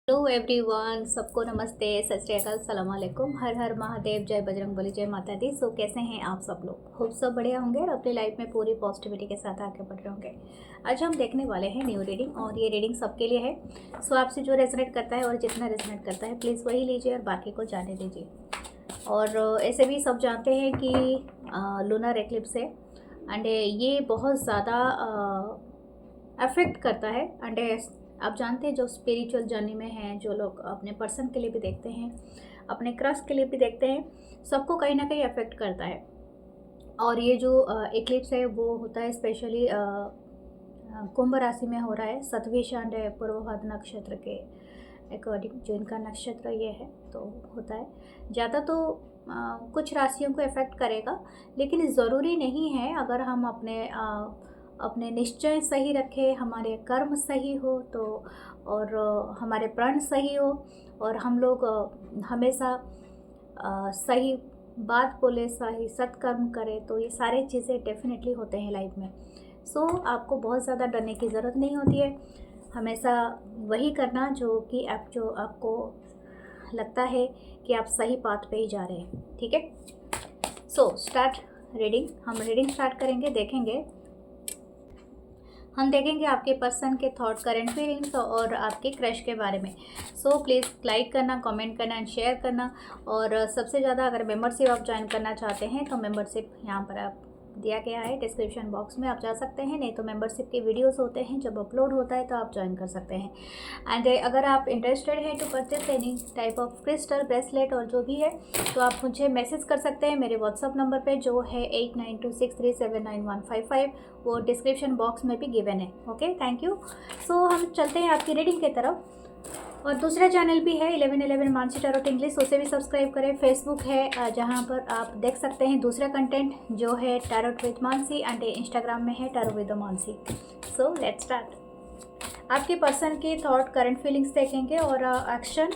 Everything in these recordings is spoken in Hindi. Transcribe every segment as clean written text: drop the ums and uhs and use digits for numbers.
हेलो एवरीवन, सबको नमस्ते, सत श्री अकाल, सलाम वालेकुम, हर हर महादेव, जय बजरंगबली, जय माता दी। सो कैसे हैं आप सब लोग? होप सब बढ़िया होंगे और अपनी लाइफ में पूरी पॉजिटिविटी के साथ आगे बढ़ रहे होंगे। आज हम देखने वाले हैं न्यू रीडिंग और ये रीडिंग सबके लिए है। सो आपसे जो रेजोनेट करता है और जितना रेजोनेट करता है प्लीज़ वही लीजिए और बाकी को जाने दीजिए। और ऐसे भी सब जानते हैं कि लूनर एक्लिप्स है एंड ये बहुत ज़्यादा अफेक्ट करता है। एंड आप जानते हैं जो स्पिरिचुअल जर्नी में हैं, जो लोग अपने पर्सन के लिए भी देखते हैं, अपने क्रश के लिए भी देखते हैं, सबको कहीं ना कहीं अफेक्ट करता है। और ये जो एक्लिप्स है वो होता है स्पेशली कुंभ राशि में हो रहा है, सतविश एंड पूर्वभाद्र नक्षत्र के अकॉर्डिंग जो इनका नक्षत्र ये है तो होता है। ज़्यादा तो कुछ राशियों को इफेक्ट करेगा, लेकिन ज़रूरी नहीं है। अगर हम अपने निश्चय सही रखें, हमारे कर्म सही हो तो, और हमारे प्रण सही हो, और हम लोग हमेशा सही बात बोले, सही सत्कर्म करें, तो ये सारे चीज़ें डेफिनेटली होते हैं लाइफ में। सो आपको बहुत ज़्यादा डरने की ज़रूरत नहीं होती है। हमेशा वही करना जो आपको लगता है कि आप सही पाथ पे ही जा रहे हैं। ठीक है, सो स्टार्ट रीडिंग। हम रीडिंग स्टार्ट करेंगे, हम देखेंगे आपके पर्सन के थॉट, करंट फीलिंग्स और आपके क्रश के बारे में। सो प्लीज़ लाइक करना, कमेंट करना एंड शेयर करना। और सबसे ज़्यादा अगर मेंबरशिप आप ज्वाइन करना चाहते हैं तो मेंबरशिप यहाँ पर आप दिया गया है डिस्क्रिप्शन बॉक्स में, आप जा सकते हैं। नहीं तो मेंबरशिप के वीडियोस होते हैं, जब अपलोड होता है तो आप ज्वाइन कर सकते हैं। एंड अगर आप इंटरेस्टेड हैं to purchase any type of crystal bracelet और जो भी है, तो आप मुझे मैसेज कर सकते हैं मेरे व्हाट्सअप नंबर पे जो है 8926379155। वो डिस्क्रिप्शन बॉक्स में भी गिवन है। Okay, thank you. सो हम चलते हैं आपकी रीडिंग की तरफ। और दूसरा चैनल भी है 1111 मानसी टैरोट इंग्लिश, उसे भी सब्सक्राइब करें। फेसबुक है जहां पर आप देख सकते हैं दूसरा कंटेंट जो है tarot with Mansi, and Instagram में है tarot with Mansi. So let's start. आपके पर्सन की थॉट, करंट फीलिंग्स देखेंगे और एक्शन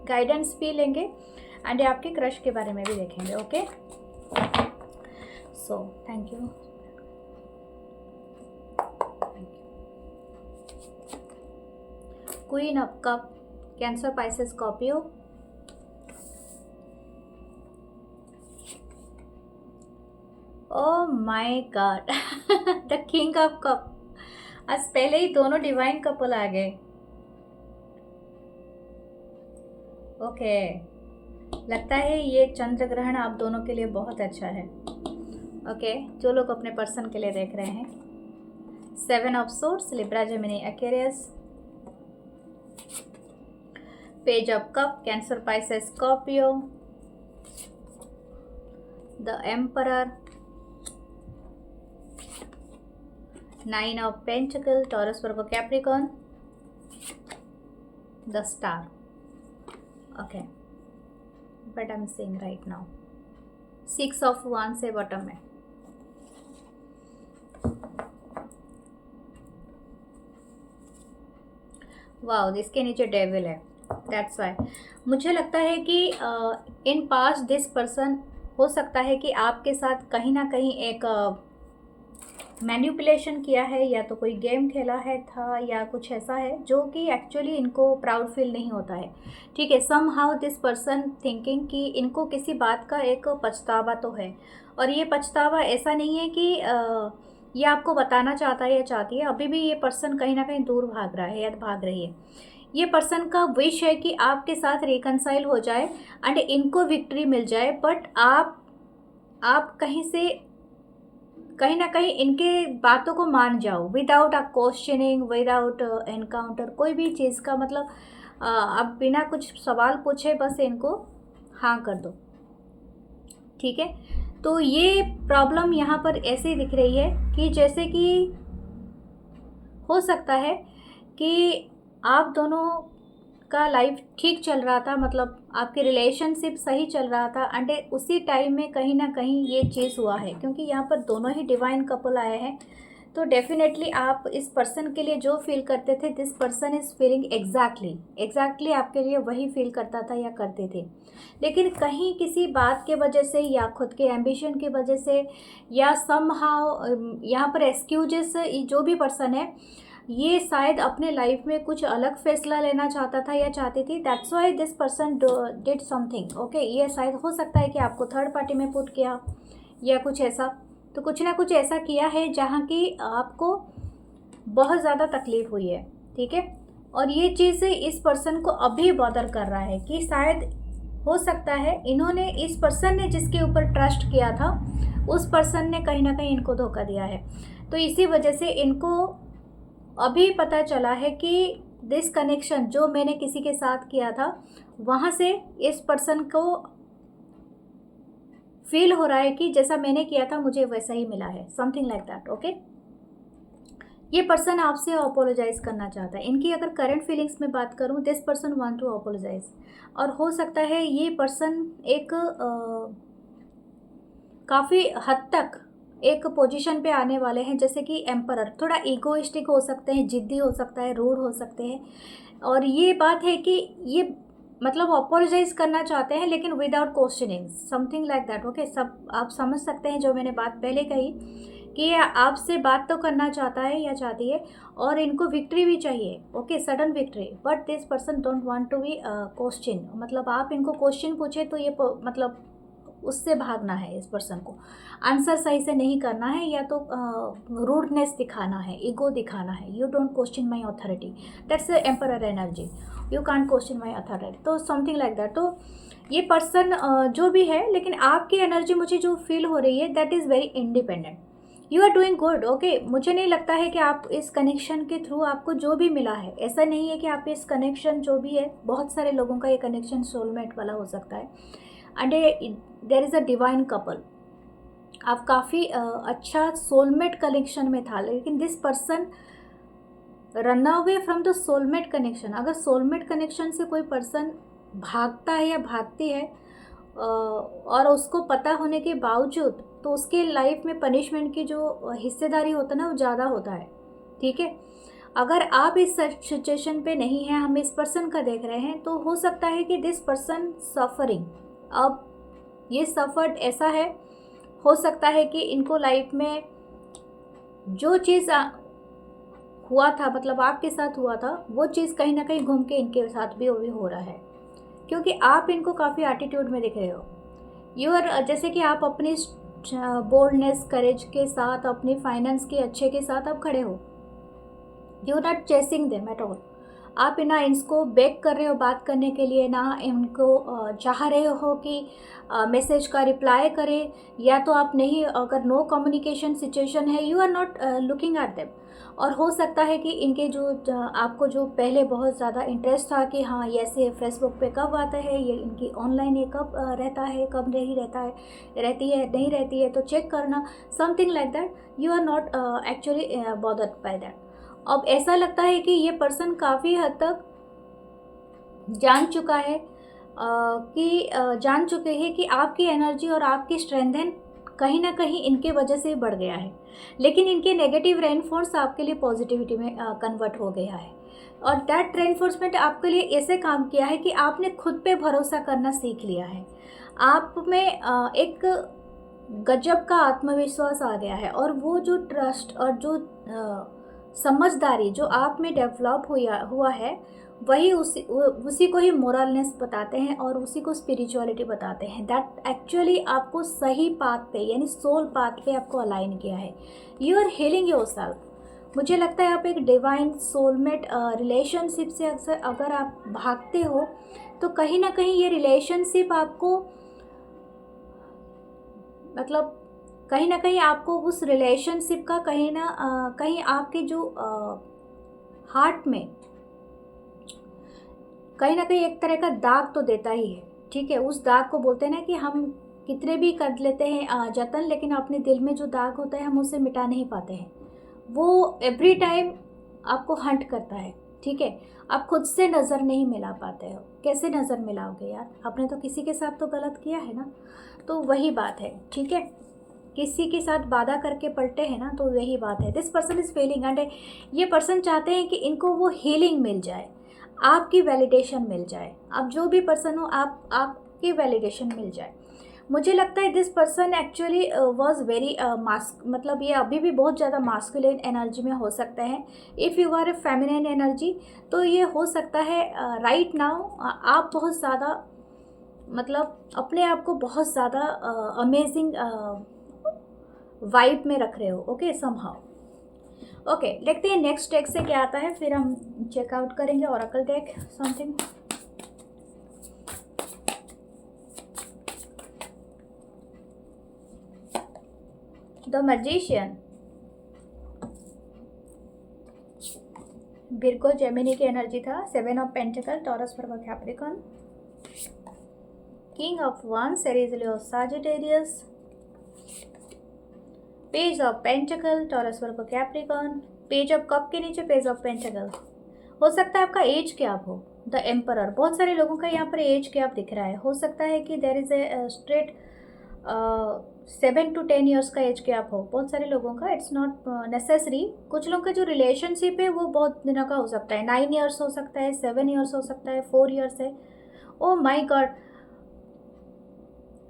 गाइडेंस भी लेंगे, एंड आपके क्रश के बारे में भी देखेंगे। Okay, so thank you. Queen of cup, Cancer, Pisces, Scorpio. Oh my God, the king of cup. आज पहले ही दोनों डिवाइन कपल आ गए। ओके, लगता है ये चंद्र ग्रहण आप दोनों के लिए बहुत अच्छा है। ओके, जो लोग अपने पर्सन के लिए देख रहे हैं, 7 of swords, Libra, Gemini, Aquarius, page of cup, Cancer, Pisces, Scorpio, the emperor, 9 of pentacle, Taurus, Virgo, Capricorn, the star. Okay, but I am seeing right now 6 of wands से बॉटम में। वाओ, इसके नीचे डेविल है। दैट्स वाई मुझे लगता है कि इन पास्ट दिस पर्सन, हो सकता है कि आपके साथ कहीं ना कहीं एक मैनिपुलेशन किया है, या तो कोई गेम खेला है था, या कुछ ऐसा है जो कि एक्चुअली इनको प्राउड फील नहीं होता है। ठीक है, somehow this person thinking कि इनको किसी बात का एक पछतावा तो है, और ये पछतावा ऐसा नहीं है कि ये आपको बताना चाहता है या चाहती है। अभी भी ये पर्सन कहीं ना कहीं दूर भाग रहा है या भाग रही है। ये पर्सन का विश है कि आपके साथ रिकनसाइल हो जाए एंड इनको विक्ट्री मिल जाए, बट आप कहीं ना कहीं इनके बातों को मान जाओ, without a questioning, without encounter, कोई भी चीज़ का मतलब आप बिना कुछ सवाल पूछे बस इनको हाँ कर दो। ठीक है, तो ये प्रॉब्लम यहाँ पर ऐसे दिख रही है कि जैसे कि हो सकता है कि आप दोनों का लाइफ ठीक चल रहा था, मतलब आपकी रिलेशनशिप सही चल रहा था, एंड उसी टाइम में कहीं ना कहीं ये चीज़ हुआ है। क्योंकि यहाँ पर दोनों ही डिवाइन कपल आए हैं, तो डेफिनेटली आप इस पर्सन के लिए जो फील करते थे, this person is feeling exactly आपके लिए वही फील करता था या करते थे। लेकिन कहीं किसी बात के वजह से, या खुद के एम्बिशन की वजह से, या समहाउ यहाँ पर एक्सक्यूजेस, जो भी पर्सन है ये शायद अपने लाइफ में कुछ अलग फैसला लेना चाहता था या चाहती थी, that's why this person did something. Okay, ये शायद हो सकता है कि आपको थर्ड पार्टी में पुट किया या कुछ ऐसा, तो कुछ ना कुछ ऐसा किया है जहाँ की आपको बहुत ज़्यादा तकलीफ़ हुई है, ठीक है। और ये चीज़ इस पर्सन को अभी बॉदर कर रहा है कि शायद हो सकता है इन्होंने, इस पर्सन ने जिसके ऊपर ट्रस्ट किया था उस पर्सन ने कहीं ना कहीं इनको धोखा दिया है। तो इसी वजह से इनको अभी पता चला है कि दिस कनेक्शन जो मैंने किसी के साथ किया था वहाँ से इस पर्सन को फील हो रहा है कि जैसा मैंने किया था मुझे वैसा ही मिला है, समथिंग लाइक दैट। ओके, ये पर्सन आपसे अपोलोजाइज़ करना चाहता है। इनकी अगर करंट फीलिंग्स में बात करूं, this person want to apologise, और हो सकता है ये पर्सन एक काफ़ी हद तक एक पोजीशन पे आने वाले हैं, जैसे कि एम्परर। थोड़ा ईगोइस्टिक हो सकते हैं, जिद्दी हो सकता है, रूड हो सकते हैं। और ये बात है कि ये मतलब अपोलोजाइज करना चाहते हैं लेकिन without questioning, something like that. Okay, सब आप समझ सकते हैं जो मैंने बात पहले कही कि ये आपसे बात तो करना चाहता है या चाहती है और इनको विक्ट्री भी चाहिए। Okay, sudden victory, but this person don't want to be question. मतलब आप इनको क्वेश्चन पूछे तो ये मतलब उससे भागना है, इस पर्सन को आंसर सही से नहीं करना है, या तो रूडनेस दिखाना है, ईगो दिखाना है। You don't question my authority, that's emperor energy, you can't question my authority, तो समथिंग लाइक दैट। तो ये पर्सन जो भी है, लेकिन आपकी एनर्जी मुझे जो फील हो रही है that is very independent, you are doing good. Okay, मुझे नहीं लगता है कि आप इस कनेक्शन के थ्रू आपको जो भी मिला है, ऐसा नहीं है कि आप इस कनेक्शन जो भी है, बहुत सारे लोगों का ये कनेक्शन सोलमेट वाला हो सकता है, and there is a divine couple. आप काफ़ी अच्छा सोलमेट कनेक्शन में था, लेकिन this person run away from the soulmate connection. अगर सोलमेट कनेक्शन से कोई पर्सन भागता है या भागती है और उसको पता होने के बावजूद, तो उसके लाइफ में पनिशमेंट की जो हिस्सेदारी होता है ना वो ज़्यादा होता है, ठीक है। अगर आप इस सिचुएशन पे नहीं हैं, हम इस पर्सन का देख रहे हैं, तो हो सकता है कि दिस पर्सन सफरिंग, अब ये सफ़र्ड ऐसा है, हो सकता है कि इनको लाइफ में जो चीज़ हुआ था, मतलब आपके साथ हुआ था, वो चीज़ कहीं ना कहीं घूम के इनके साथ भी हो रहा है, क्योंकि आप इनको काफ़ी एटीट्यूड में दिख रहे हो। जैसे कि आप अपनी बोल्डनेस, करेज के साथ, अपनी फाइनेंस के अच्छे के साथ आप खड़े हो, you are not chasing them at all. आप ना इनको बेक कर रहे हो बात करने के लिए, ना इनको चाह रहे हो कि मैसेज का रिप्लाई करें, या तो आप नहीं, अगर नो कम्युनिकेशन सिचुएशन है, you are not looking at them. और हो सकता है कि इनके जो आपको जो पहले बहुत ज़्यादा इंटरेस्ट था कि हाँ ये ऐसे फेसबुक पे कब आता है, ये इनकी ऑनलाइन ये कब रहता है, कब नहीं रहता है, रहती है नहीं रहती है तो चेक करना, something like that, you are not actually bothered by that. अब ऐसा लगता है कि ये पर्सन काफ़ी हद तक जान चुका है जान चुके हैं कि आपकी एनर्जी और आपकी स्ट्रेंथन कहीं ना कहीं इनके वजह से बढ़ गया है, लेकिन इनके नेगेटिव रेनफोर्स आपके लिए पॉजिटिविटी में कन्वर्ट हो गया है। और दैट रेनफोर्समेंट आपके लिए ऐसे काम किया है कि आपने खुद पे भरोसा करना सीख लिया है, आप में एक गजब का आत्मविश्वास आ गया है, और वो जो ट्रस्ट और जो समझदारी जो आप में डेवलप हुआ है, वही उसी को ही मोरलनेस बताते हैं और उसी को स्पिरिचुअलिटी बताते हैं। दैट एक्चुअली आपको सही पाथ पे, यानी सोल पाथ पे आपको अलाइन किया है। You are healing yourself. मुझे लगता है आप एक डिवाइन सोलमेट रिलेशनशिप से अक्सर अगर आप भागते हो, तो कहीं ना कहीं ये रिलेशनशिप आपको, मतलब कहीं ना कहीं आपको उस रिलेशनशिप का कहीं ना कहीं आपके जो हार्ट में कहीं ना कहीं एक तरह का दाग तो देता ही है, ठीक है। उस दाग को बोलते हैं ना कि हम कितने भी कर लेते हैं जतन, लेकिन अपने दिल में जो दाग होता है हम उसे मिटा नहीं पाते हैं, वो एवरी टाइम आपको हंट करता है, ठीक है। आप खुद से नज़र नहीं मिला पाते हो, कैसे नज़र मिलाओगे यार, आपने तो किसी के साथ तो गलत किया है ना। तो वही बात है, ठीक है, किसी के साथ वादा करके पलटे हैं ना, तो यही बात है। This person is feeling, and ये पर्सन चाहते हैं कि इनको वो हीलिंग मिल जाए, आपकी वैलिडेशन मिल जाए। अब जो भी पर्सन हो, आपकी वैलिडेशन मिल जाए। मुझे लगता है this person actually was very mask, मतलब ये अभी भी बहुत ज़्यादा मास्कुलिन एनर्जी में हो सकता है। If you are a feminine energy तो ये हो सकता है राइट नाउ आप बहुत ज़्यादा मतलब अपने आप को बहुत ज़्यादा अमेजिंग वाइब में रख रहे हो। Okay, somehow. ओके, देखते हैं नेक्स्ट डेक से क्या आता है, फिर हम चेकआउट करेंगे Oracle deck something. The magician, Virgo Gemini की एनर्जी था। 7 of pentacle, Taurus, Virgo, Capricorn, king of wands, Aries, Leo, Sagittarius, page of pentacle, Taurus, Virgo, Capricorn, page of cup के नीचे पेज ऑफ पेंटिकल। हो सकता है आपका एज गैप हो, द एम्परर। बहुत सारे लोगों का यहाँ पर एज गैप दिख रहा है। हो सकता है कि there is a straight 7 to 10 years का एज गैप हो बहुत सारे लोगों का। It's not necessary. कुछ लोगों का जो रिलेशनशिप है वो बहुत दिनों का हो सकता है, 9 ईयर्स हो सकता है, 7 ईयर्स हो सकता है, 4 ईयर्स है। ओ माई गॉड,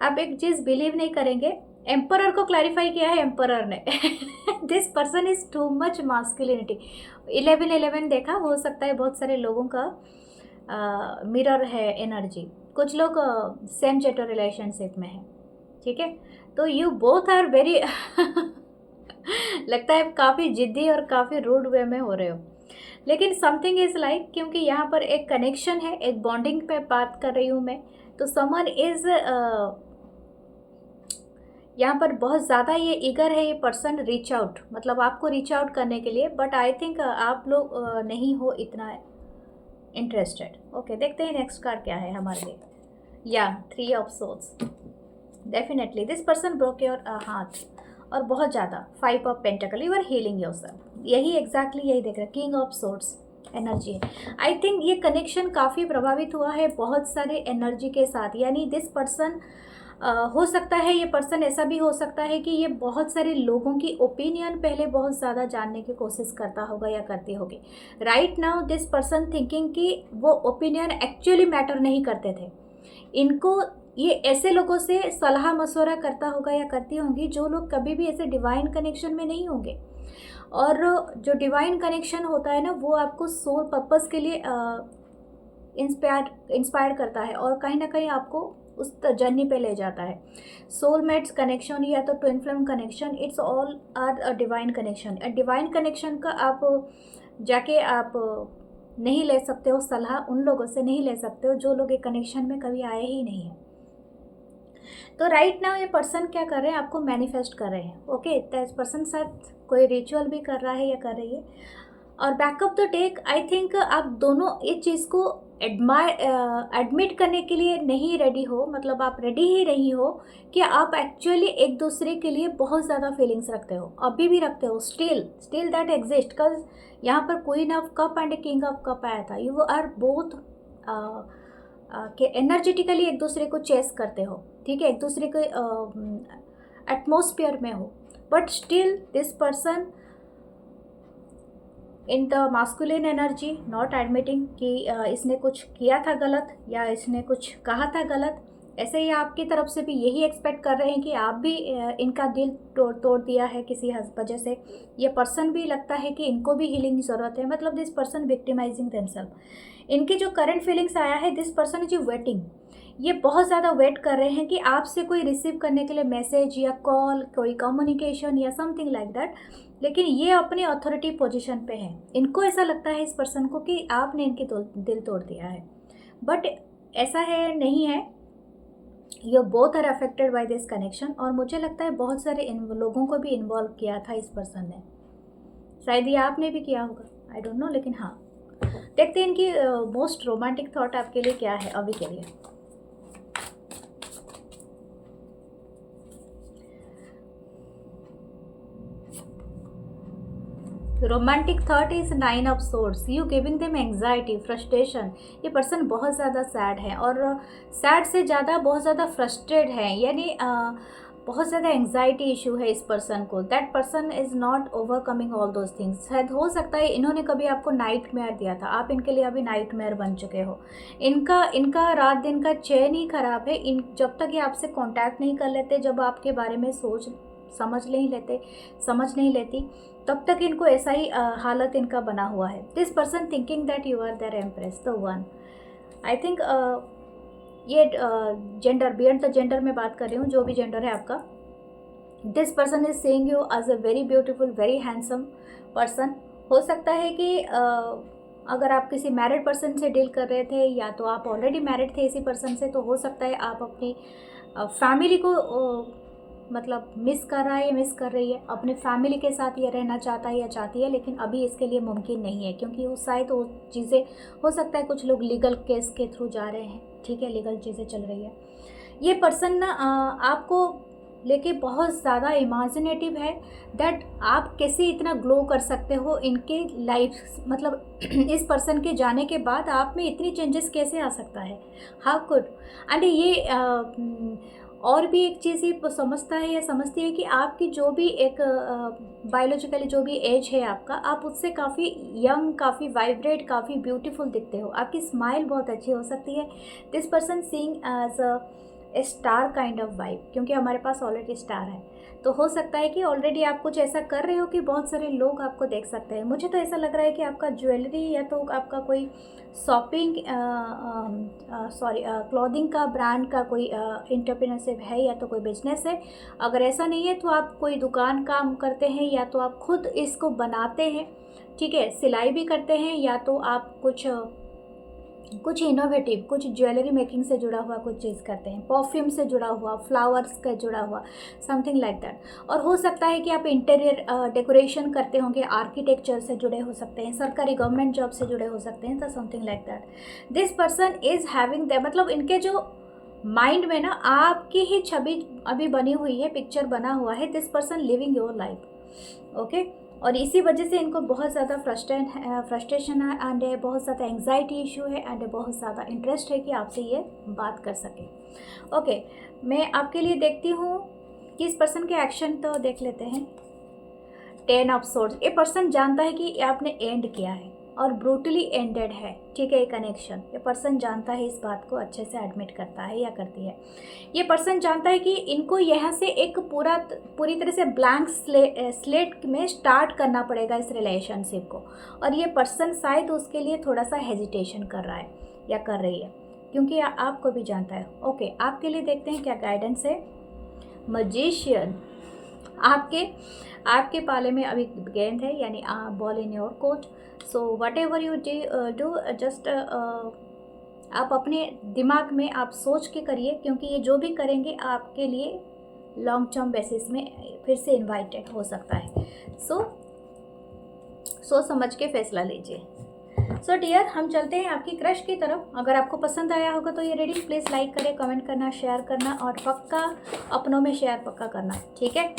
आप एक चीज़ बिलीव नहीं करेंगे, एम्परर को क्लैरिफाई किया है एम्परर ने। This person is too much masculinity. 11-11 देखा, हो सकता है बहुत सारे लोगों का मिरर है एनर्जी। कुछ लोग सेम जेंडर रिलेशनशिप में है, ठीक है। तो यू बोथ आर वेरी लगता है काफ़ी जिद्दी और काफ़ी रूड वे में हो रहे हो, लेकिन समथिंग इज़ लाइक, क्योंकि यहाँ पर एक कनेक्शन है, एक बॉन्डिंग पे बात कर रही हूँ मैं। तो समवन इज़ यहाँ पर बहुत ज़्यादा ये ईगर है ये पर्सन रीच आउट, मतलब आपको रीच आउट करने के लिए, बट आई थिंक आप लोग नहीं हो इतना इंटरेस्टेड। ओके, देखते हैं नेक्स्ट कार्ड क्या है हमारे लिए। या 3 of swords, definitely this person broke your heart, और बहुत ज़्यादा 5 of pentacle, you are healing yourself. यही एग्जैक्टली यही देख रहे हैं, किंग ऑफ सोर्ड्स एनर्जी है। आई थिंक ये कनेक्शन काफ़ी प्रभावित हुआ है बहुत सारे एनर्जी के साथ, यानी दिस पर्सन हो सकता है, ये पर्सन ऐसा भी हो सकता है कि ये बहुत सारे लोगों की ओपिनियन पहले बहुत ज़्यादा जानने की कोशिश करता होगा या करती होगी। Right now this person thinking कि वो ओपिनियन एक्चुअली मैटर नहीं करते थे। इनको ये ऐसे लोगों से सलाह मशवरा करता होगा या करती होंगी जो लोग कभी भी ऐसे डिवाइन कनेक्शन में नहीं होंगे। और जो डिवाइन कनेक्शन होता है ना, वो आपको सोल पर्पस के लिए इंस्पायर करता है और कहीं ना कहीं आपको उस जर्नी पे ले जाता है। सोलमेट्स कनेक्शन या तो twin flame connection, it's all are a divine connection. Divine connection का आप जाके आप नहीं ले सकते हो सलाह, उन लोगों से नहीं ले सकते हो जो लोग एक कनेक्शन में कभी आए ही नहीं हैं। तो राइट नाउ ये पर्सन क्या कर रहे हैं, आपको मैनिफेस्ट कर रहे हैं। ओके, तो इस पर्सन साथ कोई रिचुअल भी कर रहा है या कर रही है। और backup the take, I think आप दोनों इस चीज़ को एडमिट करने के लिए नहीं रेडी हो, मतलब आप रेडी ही नहीं हो कि आप एक्चुअली एक दूसरे के लिए बहुत ज़्यादा फीलिंग्स रखते हो, अभी भी रखते हो, स्टिल दैट एग्जिस्ट। बिकॉज यहाँ पर queen of cup and king of cup आया था। यू आर बोथ के एनर्जेटिकली एक दूसरे को चेस करते हो, ठीक है, एक दूसरे के एटमोसफियर में हो, but still this person in the masculine energy not admitting कि इसने कुछ किया था गलत या इसने कुछ कहा था गलत। ऐसे ही आपकी तरफ से भी यही एक्सपेक्ट कर रहे हैं कि आप भी इनका दिल तोड़ दिया है किसी वजह से। ये पर्सन भी लगता है कि इनको भी हीलिंग की ज़रूरत है, मतलब दिस पर्सन विक्टिमाइजिंग देमसेल्फ। इनकी जो करंट फीलिंग्स आया है, दिस पर्सन इज वेटिंग, ये बहुत ज़्यादा वेट कर रहे हैं कि आपसे कोई रिसीव करने के लिए मैसेज या कॉल, कोई कम्युनिकेशन या समथिंग लाइक दैट। लेकिन ये अपनी अथॉरिटी पोजीशन पे है। इनको ऐसा लगता है इस पर्सन को कि आपने इनकी दिल तोड़ दिया है, बट ऐसा है नहीं है। You both are affected by this connection, और मुझे लगता है बहुत सारे लोगों को भी इन्वॉल्व किया था इस पर्सन ने, शायद ये आपने भी किया होगा, आई डोंट नो। लेकिन हाँ, देखते हैं इनकी मोस्ट रोमांटिक थॉट आपके लिए क्या है अभी के लिए। Romantic thought is 9 of swords, you giving them anxiety, frustration. ये पर्सन बहुत ज़्यादा सैड है, और सैड से ज़्यादा बहुत ज़्यादा फ्रस्ट्रेट है, यानी बहुत ज़्यादा एंग्जाइटी इशू है इस पर्सन को, that person is not overcoming all those things. शायद हो सकता है इन्होंने कभी आपको नाइटमेयर दिया था, आप इनके लिए अभी नाइटमेयर बन चुके हो। इनका रात दिन का चैन ही खराब है। जब तक ये आपसे कांटेक्ट नहीं कर लेते, जब आपके बारे में समझ नहीं लेती, तब तक इनको ऐसा ही हालत इनका बना हुआ है। This person thinking that you are there empress, the one. I think ये जेंडर, बियॉन्ड द जेंडर में बात कर रही हूँ, जो भी जेंडर है आपका। This person is saying you as a very beautiful, very handsome person. हो सकता है कि अगर आप किसी मैरिड पर्सन से डील कर रहे थे, या तो आप ऑलरेडी मैरिड थे इसी पर्सन से, तो हो सकता है आप अपनी फैमिली को मतलब मिस कर रही है, अपने फैमिली के साथ ये रहना चाहता है या चाहती है, लेकिन अभी इसके लिए मुमकिन नहीं है, क्योंकि उस साइड वो चीज़ें, हो सकता है कुछ लोग लीगल केस के थ्रू जा रहे हैं, ठीक है, लीगल चीज़ें चल रही है। ये पर्सन ना आपको लेके बहुत ज़्यादा इमेजिनेटिव है, दैट आप कैसे इतना ग्लो कर सकते हो इनके लाइफ, मतलब इस पर्सन के जाने के बाद आप में इतनी चेंजेस कैसे आ सकता है, हाउ कुड। एंड ये और भी एक चीज़ ही समझता है या समझती है कि आपकी जो भी एक बायोलॉजिकली जो भी एज है आपका, आप उससे काफ़ी यंग, काफ़ी वाइब्रेट, काफ़ी ब्यूटीफुल दिखते हो, आपकी स्माइल बहुत अच्छी हो सकती है। This person seeing as a star kind of vibe, क्योंकि हमारे पास ऑलरेडी स्टार है, तो हो सकता है कि ऑलरेडी आप कुछ ऐसा कर रहे हो कि बहुत सारे लोग आपको देख सकते हैं। मुझे तो ऐसा लग रहा है कि आपका ज्वेलरी, या तो आपका कोई शॉपिंग क्लॉथिंग का ब्रांड का कोई एंटरप्रेन्योरशिप है, या तो कोई बिजनेस है। अगर ऐसा नहीं है तो आप कोई दुकान काम करते हैं, या तो आप खुद इसको बनाते हैं, ठीक है, सिलाई भी करते हैं, या तो आप कुछ इनोवेटिव, कुछ ज्वेलरी मेकिंग से जुड़ा हुआ कुछ चीज़ करते हैं, परफ्यूम से जुड़ा हुआ, फ्लावर्स का जुड़ा हुआ, समथिंग लाइक दैट। और हो सकता है कि आप इंटीरियर डेकोरेशन करते होंगे, आर्किटेक्चर से जुड़े हो सकते हैं, सरकारी गवर्नमेंट जॉब से जुड़े हो सकते हैं, तो something like that. This person is having the, मतलब इनके जो माइंड में ना आपकी ही छवि अभी बनी हुई है, पिक्चर बना हुआ है, this person living your life, okay. और इसी वजह से इनको बहुत ज़्यादा फ्रस्ट्रेशन है, एंड बहुत ज़्यादा एंग्जाइटी इशू है, एंड बहुत ज़्यादा इंटरेस्ट है कि आपसे ये बात कर सके, ओके। मैं आपके लिए देखती हूँ कि इस पर्सन के एक्शन तो देख लेते हैं। 10 ऑफ सोर्ड्स, ये पर्सन जानता है कि आपने एंड किया है और ब्रूटली एंडेड है, ठीक है, ये कनेक्शन। ये पर्सन जानता है, इस बात को अच्छे से एडमिट करता है या करती है। ये पर्सन जानता है कि इनको यहाँ से एक पूरी तरह से ब्लैंक स्लेट में स्टार्ट करना पड़ेगा इस रिलेशनशिप को, और ये पर्सन शायद उसके लिए थोड़ा सा हेजिटेशन कर रहा है या कर रही है, क्योंकि आपको भी जानता है, ओके। आपके लिए देखते हैं क्या गाइडेंस है। मैजिशियन, आपके पाले में अभी गेंद है, यानी ball in your court. So what ever you do, just आप अपने दिमाग में आप सोच के करिए, क्योंकि ये जो भी करेंगे आपके लिए लॉन्ग टर्म बेसिस में फिर से इन्वाइटेड हो सकता है। सो सोच समझ के फैसला लीजिए। सो डियर, हम चलते हैं आपकी क्रश की तरफ। अगर आपको पसंद आया होगा तो ये रीडिंग प्लीज़ लाइक करें, कमेंट करना, शेयर करना, और पक्का अपनों में शेयर पक्का करना, ठीक है।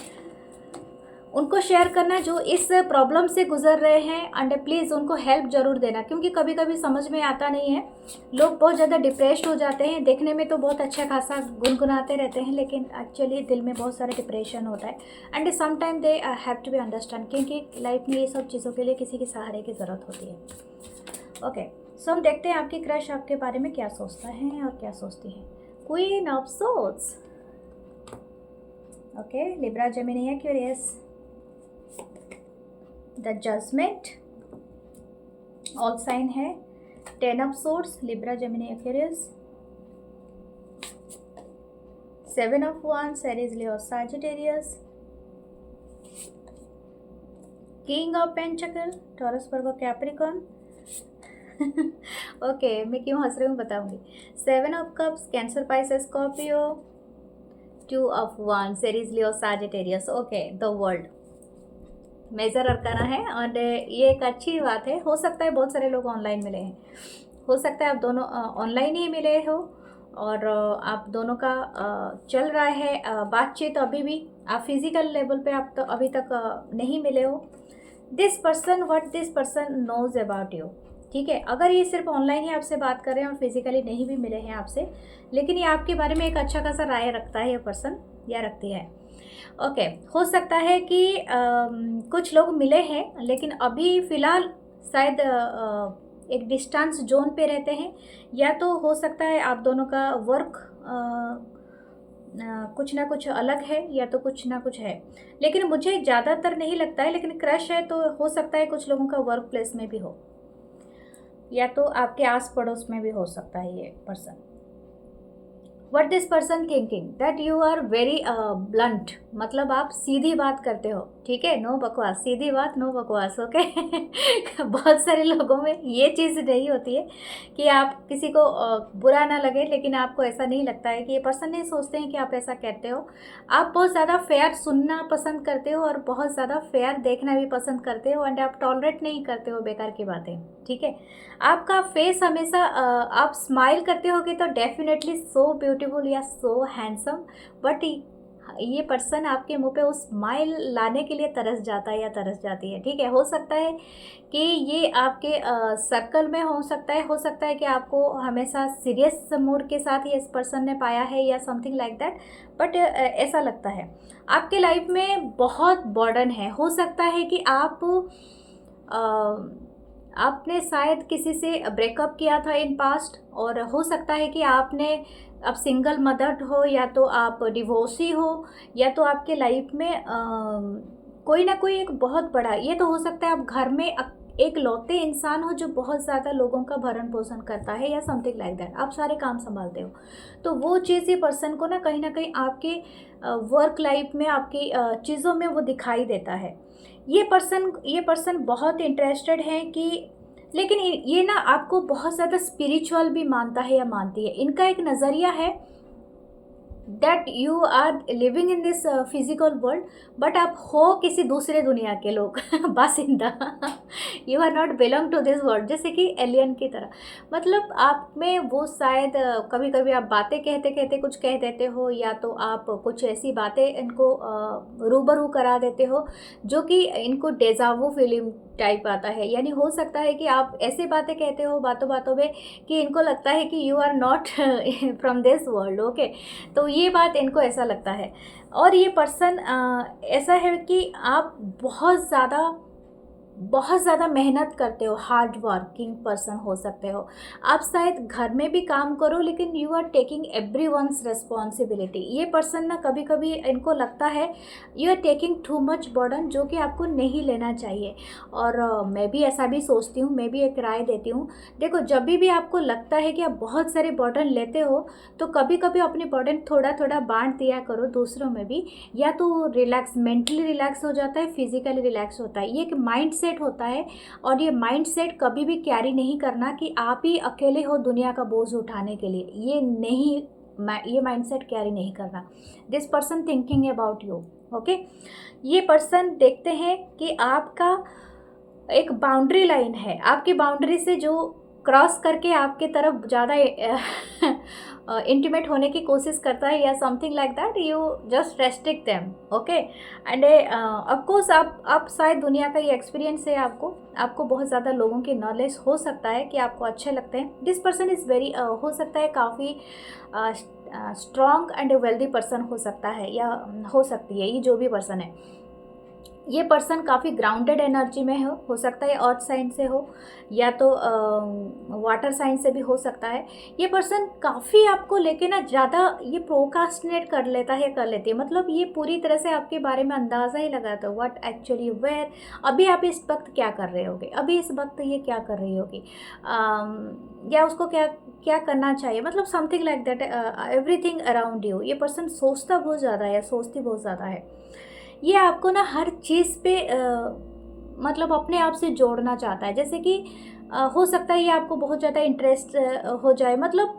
उनको शेयर करना जो इस प्रॉब्लम से गुजर रहे हैं, एंड प्लीज़ उनको हेल्प ज़रूर देना, क्योंकि कभी कभी समझ में आता नहीं है, लोग बहुत ज़्यादा डिप्रेस्ड हो जाते हैं। देखने में तो बहुत अच्छा खासा गुनगुनाते रहते हैं, लेकिन एक्चुअली दिल में बहुत सारा डिप्रेशन होता है, and sometime they have to be understand, क्योंकि लाइफ में ये सब चीज़ों के लिए किसी के सहारे की ज़रूरत होती है, ओके। सो हम देखते हैं आपकी क्रश आपके बारे में क्या सोचता है और क्या सोचती है। Queen of swords, okay. Libra, Gemini, Aquarius, the judgement, all sign है। 10 of swords, Libra, Gemini, Aquarius, 7 of wands, Aries, Leo, Sagittarius, king of pentacle, Taurus, Virgo, Capricorn. Okay, मैं क्यों हंस रही हूँ बताऊंगी। 7 of cups, Cancer, Pisces, Scorpio, 2 of wands, Aries, Leo, Sagittarius, okay. The world major arcana है, और ये एक अच्छी बात है। हो सकता है बहुत सारे लोग ऑनलाइन मिले हैं, हो सकता है आप दोनों ऑनलाइन ही मिले हो, और आप दोनों का चल रहा है बातचीत अभी भी, आप फिजिकल लेवल पे आप तो अभी तक नहीं मिले हो। This person, what this person knows about you, ठीक है। अगर ये सिर्फ ऑनलाइन ही आपसे बात कर रहे हैं और फिजिकली नहीं भी मिले हैं आपसे, लेकिन ये आपके बारे में एक अच्छा खासा राय रखता है ये पर्सन, या रखती है। ओके, हो सकता है कि कुछ लोग मिले हैं लेकिन अभी फ़िलहाल शायद एक डिस्टेंस ज़ोन पे रहते हैं, या तो हो सकता है आप दोनों का वर्क कुछ ना कुछ अलग है या तो कुछ ना कुछ है। लेकिन मुझे ज़्यादातर नहीं लगता है, लेकिन क्रश है तो हो सकता है कुछ लोगों का वर्क प्लेस में भी हो, या तो आपके आस पड़ोस में भी हो सकता है ये person. What this person thinking that you are very blunt, मतलब आप सीधी बात करते हो, ठीक है, नो बकवास, सीधी बात नो बकवास, ओके। बहुत सारे लोगों में ये चीज़ नहीं होती है कि आप किसी को बुरा ना लगे, लेकिन आपको ऐसा नहीं लगता है कि ये पर्सन नहीं सोचते हैं कि आप ऐसा कहते हो। आप बहुत ज़्यादा फेयर सुनना पसंद करते हो और बहुत ज़्यादा फेयर देखना भी पसंद करते हो, एंड आप टॉलरेट नहीं करते हो बेकार की बातें, ठीक है। आपका फेस हमेशा आप स्माइल करते होगे तो डेफिनेटली सो ब्यूटीफुल या सो हैंडसम, बट ये पर्सन आपके मुंह पे उस स्माइल लाने के लिए तरस जाता है या तरस जाती है, ठीक है। हो सकता है कि ये आपके सर्कल में हो सकता है कि आपको हमेशा सीरियस मूड के साथ ही इस पर्सन ने पाया है या समथिंग लाइक दैट, बट ऐसा लगता है आपके लाइफ में बहुत बर्डन है। हो सकता है कि आपने शायद किसी से ब्रेकअप किया था इन पास्ट, और हो सकता है कि आपने अब सिंगल मदर हो, या तो आप डिवोर्सी हो, या तो आपके लाइफ में कोई ना कोई एक बहुत बड़ा, ये तो हो सकता है आप घर में एक लौते इंसान हो जो बहुत ज़्यादा लोगों का भरण पोषण करता है या समथिंग लाइक दैट, आप सारे काम संभालते हो, तो वो चीज़ ये पर्सन को ना कहीं आपके वर्क लाइफ में, आपकी चीज़ों में वो दिखाई देता है। ये पर्सन बहुत इंटरेस्टेड है कि, लेकिन ये ना आपको बहुत ज़्यादा स्पिरिचुअल भी मानता है या मानती है। इनका एक नज़रिया है that you are living in this physical world, but आप हो किसी दूसरे दुनिया के लोग बासिंदा। You are not belong to this world, जैसे कि एलियन की तरह। मतलब आप में वो शायद कभी कभी आप बातें कहते कहते कुछ कह देते हो, या तो आप कुछ ऐसी बातें इनको रूबरू करा देते हो जो कि इनको डेजावू फीलिंग टाइप आता है। यानी हो सकता है कि आप ऐसी बातें कहते हो बातों बातों में कि इनको लगता है कि you are not from this world, okay. तो ये बात इनको ऐसा लगता है। और ये पर्सन ऐसा है कि आप बहुत ज़्यादा मेहनत करते हो, हार्ड वर्किंग पर्सन हो सकते हो। आप शायद घर में भी काम करो, लेकिन you are taking everyone's responsibility. ये पर्सन ना कभी कभी इनको लगता है you are taking too much burden, जो कि आपको नहीं लेना चाहिए। और मैं भी ऐसा भी सोचती हूँ, मैं भी एक राय देती हूँ। देखो, जब भी आपको लगता है कि आप बहुत सारे बर्डन लेते हो, तो कभी कभी अपने बर्डन थोड़ा थोड़ा बांट दिया करो दूसरों में भी, या तो रिलैक्स, मेंटली रिलैक्स हो जाता है, फिजिकली रिलैक्स होता है। ये एक माइंड सेट होता है, और ये माइंड सेट कभी भी कैरी नहीं करना कि आप ही अकेले हो दुनिया का बोझ उठाने के लिए, ये माइंड सेट कैरी नहीं करना। This person thinking about you, okay. ये पर्सन देखते हैं कि आपका एक बाउंड्री लाइन है, आपकी बाउंड्री से जो क्रॉस करके आपके तरफ ज़्यादा इंटीमेट होने की कोशिश करता है या something like that, you just restrict them, okay. And of course आप शायद दुनिया का ये एक्सपीरियंस है, आपको बहुत ज़्यादा लोगों की नॉलेज हो सकता है कि आपको अच्छे लगते हैं। दिस पर्सन इज़ वेरी, हो सकता है काफ़ी स्ट्रॉन्ग एंड वेल्दी पर्सन हो सकता है, या हो सकती है, ये जो भी पर्सन है। ये पर्सन काफ़ी ग्राउंडेड एनर्जी में हो सकता है, अर्थ साइन से हो, या तो वाटर साइन से भी हो सकता है। ये पर्सन काफ़ी आपको लेके ना ज़्यादा ये प्रोकास्टिनेट कर लेता है, कर लेती है। मतलब ये पूरी तरह से आपके बारे में अंदाज़ा ही लगाता है व्हाट एक्चुअली वेयर, अभी आप इस वक्त क्या कर रहे होगे, अभी इस वक्त ये क्या कर रही होगी, या उसको क्या करना चाहिए, मतलब something like that, everything around you. ये पर्सन सोचता बहुत ज़्यादा है, सोचती बहुत ज़्यादा है। ये आपको ना हर चीज़ पे मतलब अपने आप से जोड़ना चाहता है। जैसे कि हो सकता है ये आपको बहुत ज़्यादा इंटरेस्ट हो जाए, मतलब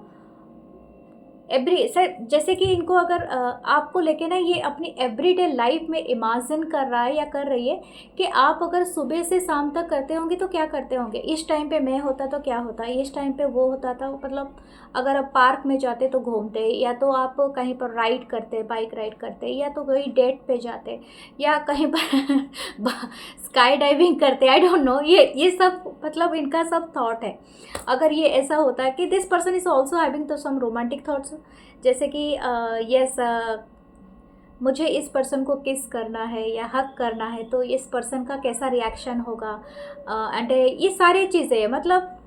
जैसे कि इनको अगर आपको लेके ना ये अपनी एवरीडे लाइफ में इमेजिन कर रहा है या कर रही है कि आप अगर सुबह से शाम तक करते होंगे तो क्या करते होंगे, इस टाइम पे मैं होता तो क्या होता, इस टाइम पे वो होता था। मतलब अगर आप पार्क में जाते तो घूमते, या तो आप कहीं पर राइड करते, बाइक राइड करते, या तो कहीं डेट पे जाते, या कहीं पर स्काई डाइविंग करते, आई डोंट नो। ये सब मतलब इनका सब थॉट है। अगर ये ऐसा होता है कि this person is also having तो सम रोमांटिक थॉट्स, जैसे कि यस, मुझे इस पर्सन को किस करना है या हक करना है, तो इस पर्सन का कैसा रिएक्शन होगा, एंड ये सारी चीज़ें मतलब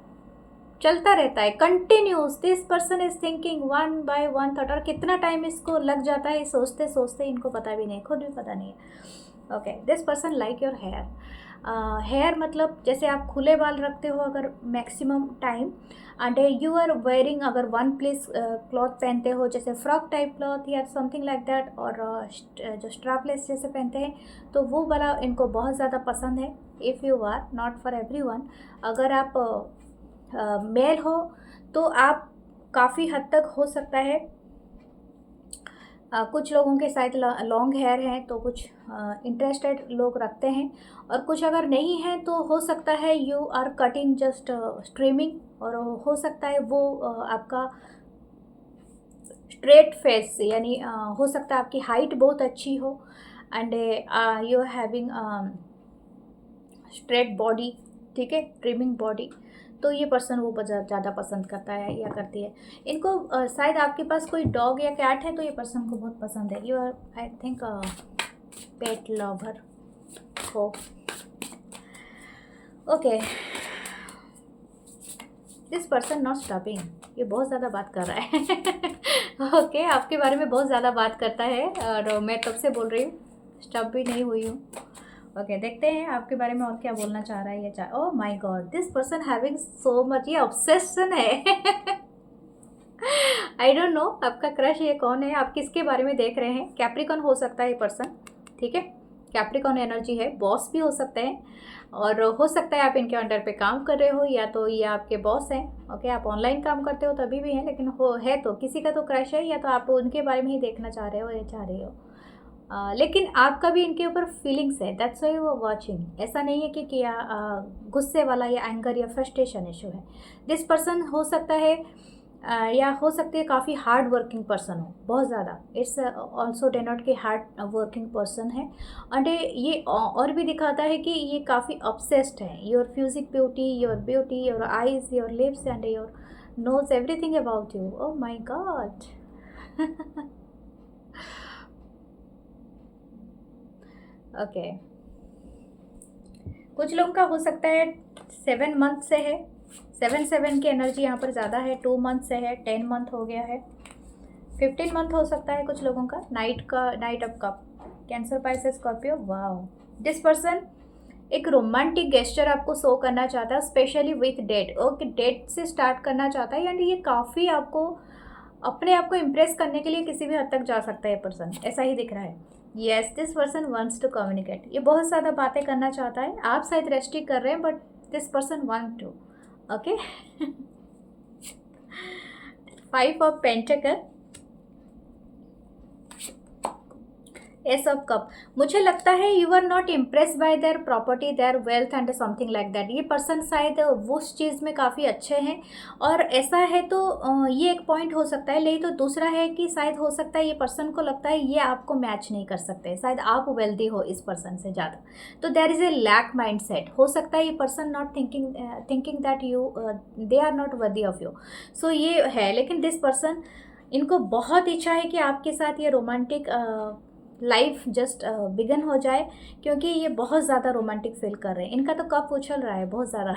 चलता रहता है continuous. This person is thinking one by one thought, और कितना टाइम इसको लग जाता है सोचते सोचते इनको पता भी नहीं, खुद भी पता नहीं है। Okay, this person like your hair. Hair मतलब जैसे आप खुले बाल रखते हो अगर maximum time, and you are wearing, अगर वन पीस क्लॉथ पहनते हो जैसे फ्रॉक टाइप क्लॉथ या समथिंग लाइक दैट, और जो स्ट्रैपलेस जैसे पहनते हैं, तो वो वाला इनको बहुत ज़्यादा पसंद है। If you are not for everyone, अगर आप मेल हो तो आप काफ़ी हद तक हो सकता है, कुछ लोगों के शायद लॉन्ग हेयर हैं तो कुछ इंटरेस्टेड लोग रखते हैं, और कुछ अगर नहीं है तो हो सकता है you are cutting just streaming, और हो सकता है वो आपका स्ट्रेट फेस, यानी हो सकता है आपकी हाइट बहुत अच्छी हो, and you are having straight body, ठीक है, ट्रिमिंग बॉडी, तो ये पर्सन वो ज़्यादा पसंद करता है या करती है। इनको शायद आपके पास कोई डॉग या कैट है तो ये पर्सन को बहुत पसंद है। You are I think pet lover हो। Okay, this person not stopping, ये बहुत ज़्यादा बात कर रहा है। ओके, आपके बारे में बहुत ज़्यादा बात करता है, और मैं तब से बोल रही हूँ, स्टॉप भी नहीं हुई हूँ। ओके, देखते हैं आपके बारे में और क्या बोलना चाह रहा है ये। ओह my God, this person having so much, ये ऑब्सेशन है। आई डोंट नो आपका क्रश ये कौन है, आप किसके बारे में देख रहे हैं। कैप्रिकॉन हो सकता है ये पर्सन, ठीक है, कैप्रिकॉन एनर्जी है, बॉस भी हो सकते हैं, और हो सकता है आप इनके अंडर पे काम कर रहे हो, या तो ये आपके बॉस हैं। ओके, आप ऑनलाइन काम करते हो तभी भी हैं, लेकिन हो है तो किसी का तो क्रश है, या तो आप उनके बारे में ही देखना चाह रहे हो या चाह रही हो। लेकिन आपका भी इनके ऊपर फीलिंग्स है, that's why you are watching. ऐसा नहीं है कि क्या गुस्से वाला या एंगर या फ्रस्ट्रेशन इशू है। दिस पर्सन हो सकता है या हो सकती है काफ़ी हार्ड वर्किंग पर्सन हो, बहुत ज़्यादा। इट्स ऑल्सो डेनोट के हार्ड वर्किंग पर्सन है, एंड ये और भी दिखाता है कि ये काफ़ी ऑब्सेस्ड है। Your physique beauty, your eyes, your lips and your nose, everything about you. Oh my God. Okay, कुछ लोगों का हो सकता है 7 मंथ से है, 7 की एनर्जी यहाँ पर ज़्यादा है, 2 मंथ से है, 10 मंथ हो गया है, 15 मंथ हो सकता है कुछ लोगों का। Knight of cup, Cancer, Pisces, Scorpio. Wow, this person एक रोमांटिक गेस्चर आपको शो करना चाहता है, specially with date. Okay, date से स्टार्ट करना चाहता है, एंड ये काफ़ी आपको अपने आप को इम्प्रेस करने के लिए किसी भी हद तक जा सकता है पर्सन, ऐसा ही दिख रहा है। Yes, this person wants to communicate, ये बहुत ज़्यादा बातें करना चाहता है। आप शायद रेस्ट्रिक्ट कर रहे हैं, but this person want to. Okay, 5 of pentacle, ace of cup. मुझे लगता है you are not impress by their property, their wealth and something like that. ये पर्सन शायद वो उस चीज़ में काफ़ी अच्छे हैं, और ऐसा है तो ये एक पॉइंट हो सकता है। लेकिन तो दूसरा है कि शायद हो सकता है ये पर्सन को लगता है ये आपको मैच नहीं कर सकते, शायद आप वेल्दी हो इस पर्सन से ज़्यादा, तो there is a lack mind set. हो सकता है ये person not thinking that you they are not worthy of you. So ये है, लेकिन दिस पर्सन, इनको बहुत इच्छा है कि आपके साथ ये रोमांटिक लाइफ जस्ट बिगन हो जाए, क्योंकि ये बहुत ज़्यादा रोमांटिक फील कर रहे हैं। इनका तो कप उछल रहा है बहुत ज़्यादा।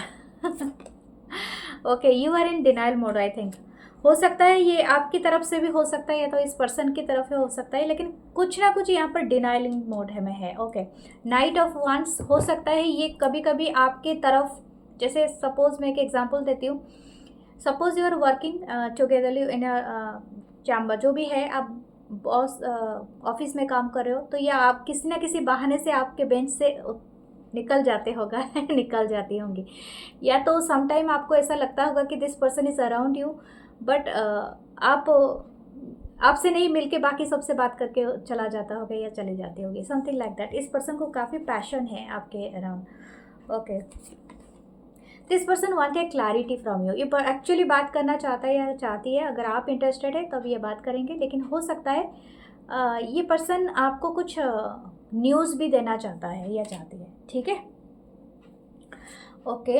Okay, you are in denial mode, I think. हो सकता है ये आपकी तरफ से भी हो सकता है, या तो इस पर्सन की तरफ से हो सकता है, लेकिन कुछ ना कुछ यहाँ पर डिनाइलिंग मोड है में है। ओके, नाइट ऑफ वांड्स, हो सकता है ये कभी कभी आपके तरफ, जैसे सपोज मैं एक एग्जांपल देती हूँ। Suppose you are working togetherly in a chamber, जो भी है, आप बॉस ऑफिस में काम कर रहे हो, तो या आप किसी ना किसी बहाने से आपके बेंच से निकल जाते होगा निकल जाती होंगी, या तो समटाइम आपको ऐसा लगता होगा कि this person is around you, but आप आपसे नहीं मिलके बाकी सबसे बात करके चला जाता होगा या चली जाती होगी, समथिंग लाइक दैट। इस पर्सन को काफ़ी पैशन है आपके around. Okay, this person want a clarity from you, ये एक्चुअली बात करना चाहता है या चाहती है। अगर आप इंटरेस्टेड है तब ये बात करेंगे, लेकिन हो सकता है ये पर्सन आपको कुछ न्यूज़ भी देना चाहता है या चाहती है, ठीक है। ओके,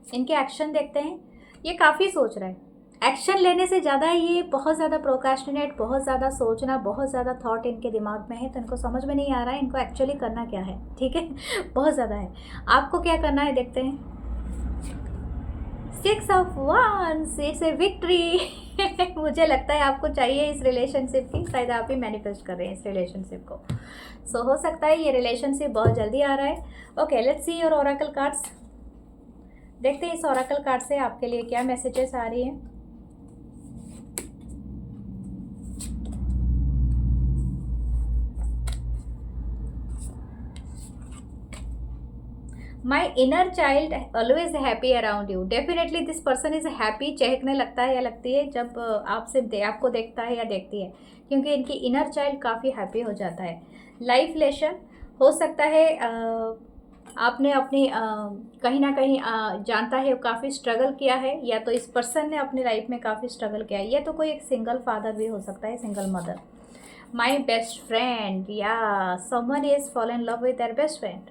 इनके एक्शन देखते हैं। ये काफ़ी सोच रहा है, एक्शन लेने से ज़्यादा ये बहुत ज़्यादा प्रोक्रेस्टिनेट, बहुत ज़्यादा सोचना, बहुत ज़्यादा थॉट इनके दिमाग में है, तो इनको समझ में नहीं आ रहा है इनको एक्चुअली करना क्या है, ठीक है। बहुत ज़्यादा है। आपको क्या करना है देखते हैं। 6 of wands, it's a victory. मुझे लगता है आपको चाहिए इस रिलेशनशिप की, शायद आप ही मैनिफेस्ट कर रहे हैं इस रिलेशनशिप को। सो हो सकता है ये रिलेशनशिप बहुत जल्दी आ रहा है। Okay, let's see your Oracle cards. देखते हैं इस ओरेकल कार्ड से आपके लिए क्या मैसेजेस आ रही हैं। My inner child always happy around you. Definitely this person is happy, चहकने लगता है या लगती है जब आपको देखता है या देखती है, क्योंकि इनकी इनर चाइल्ड काफ़ी हैप्पी हो जाता है। लाइफ लेसन हो सकता है आपने अपनी कहीं ना कहीं जानता है काफ़ी स्ट्रगल किया है, या तो इस पर्सन ने अपनी लाइफ में काफ़ी स्ट्रगल किया है, या तो कोई एक सिंगल फादर भी हो सकता है, single mother. My best friend, या someone is fall in love with their best friend.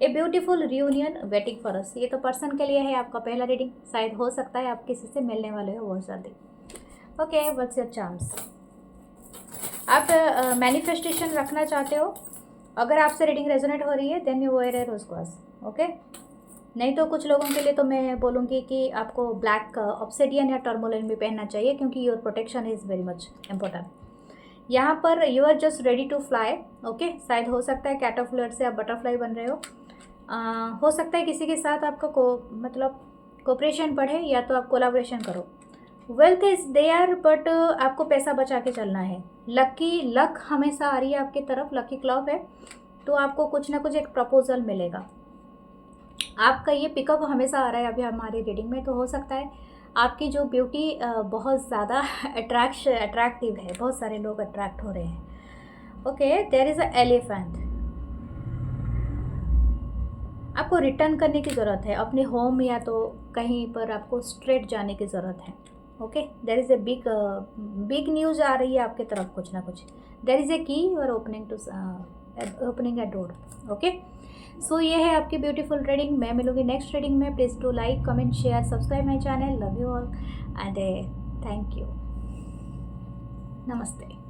A beautiful reunion waiting for us. ये तो पर्सन के लिए है आपका पहला रीडिंग। शायद हो सकता है आप किसी से मिलने वाले हो बहुत जल्दी। Okay, what's your chance. आप मैनिफेस्टेशन रखना चाहते हो, अगर आपसे रीडिंग रेजोनेट हो रही है then you wear a rose quartz. Okay, नहीं तो कुछ लोगों के लिए तो मैं बोलूँगी कि आपको ब्लैक ऑब्सिडियन या टर्मोलिन भी पहनना चाहिए, क्योंकि your protection is very much important. यहाँ पर you are just ready to fly. Okay, शायद हो सकता है कैटरपिलर से आप बटरफ्लाई बन रहे हो सकता है किसी के साथ आपका मतलब कोऑपरेशन बढ़े, या तो आप कोलाब्रेशन करो। वेल्थ इज देयर, बट आपको पैसा बचा के चलना है। लक हमेशा आ रही है आपकी तरफ, लकी क्लॉक है, तो आपको कुछ ना कुछ एक प्रपोजल मिलेगा। आपका ये पिकअप हमेशा आ रहा है अभी हमारी रीडिंग में, तो हो सकता है आपकी जो ब्यूटी बहुत ज़्यादा अट्रैक्टिव है, बहुत सारे लोग अट्रैक्ट हो रहे हैं। Okay, there is a elephant. आपको रिटर्न करने की ज़रूरत है अपने होम, या तो कहीं पर आपको स्ट्रेट जाने की ज़रूरत है। Okay, there is a big news आ रही है आपके तरफ, कुछ ना कुछ। There is a key, you are opening a door. Okay, so ये है आपकी ब्यूटीफुल रीडिंग। मैं मिलूंगी नेक्स्ट रीडिंग में। Please do like, comment, share, subscribe my channel. Love you all and thank you. नमस्ते।